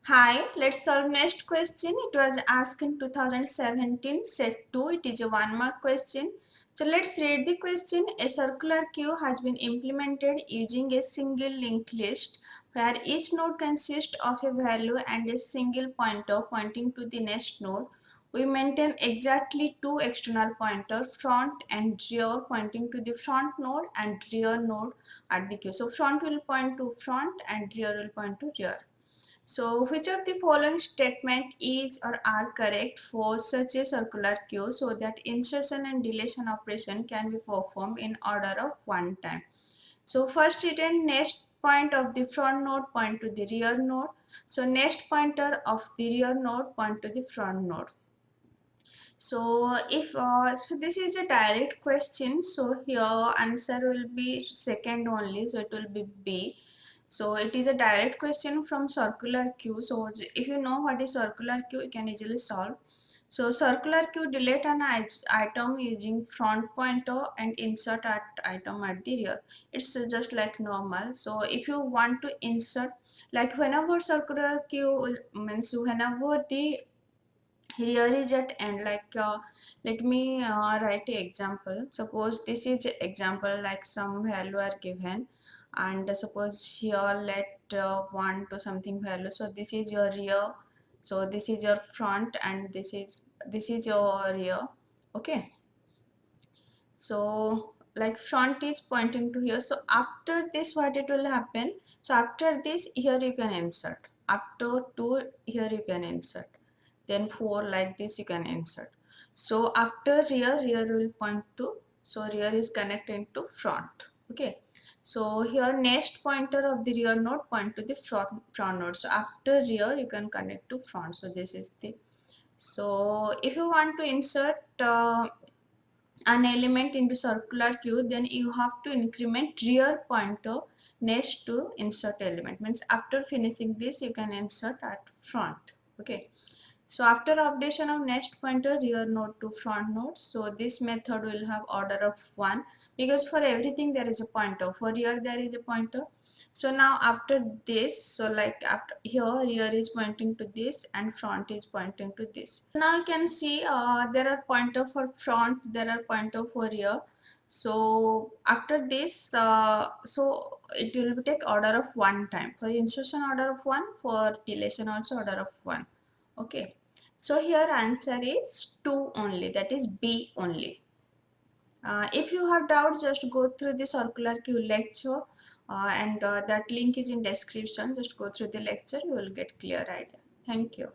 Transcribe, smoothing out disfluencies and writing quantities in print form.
Hi, let's solve next question. It was asked in 2017, set 2. It is a 1 mark question. So let's read the question. A circular queue has been implemented using a single linked list where each node consists of a value and a single pointer pointing to the next node. We maintain exactly two external pointers, front and rear, pointing to the front node and rear node at the queue. So front will point to front and rear will point to rear. So, which of the following statement is or are correct for such a circular queue so that insertion and deletion operation can be performed in order of one time? So, first written next point of the front node point to the rear node. So, next pointer of the rear node point to the front node. So, if so this is a direct question. So here answer will be second only. So it will be B. So it is a direct question from circular queue. So if you know what is circular queue, you can easily solve. So circular queue delete an item using front pointer and insert at item at the rear. It's just like normal. So if you want to insert, like whenever circular queue means whenever the here is at end, like let me write an example. Suppose this is example, like some value are given, and suppose here let 1 to something value. So this is your rear, so this is your front, and this is your rear. Okay, so like front is pointing to here. So after this what it will happen, so after this here you can insert, after 2 here you can insert, then 4 like this you can insert. So after rear will point to, so rear is connected to front. Okay, so here next pointer of the rear node point to the front node. So after rear you can connect to front. So this is the, so if you want to insert an element into circular queue, then you have to increment rear pointer next to insert element. Means after finishing this you can insert at front. Okay, so after updation of next pointer rear node to front node, so this method will have order of 1, because for everything there is a pointer, for rear there is a pointer. So now after this, so like after here rear is pointing to this and front is pointing to this. Now you can see there are pointer for front, there are pointer for rear. So after this, so it will take order of 1 time, for insertion order of 1, for deletion also order of 1. Okay, so here answer is 2 only, that is B only. If you have doubts, just go through the circular queue lecture, and that link is in description. Just go through the lecture, you will get clear idea. Thank you.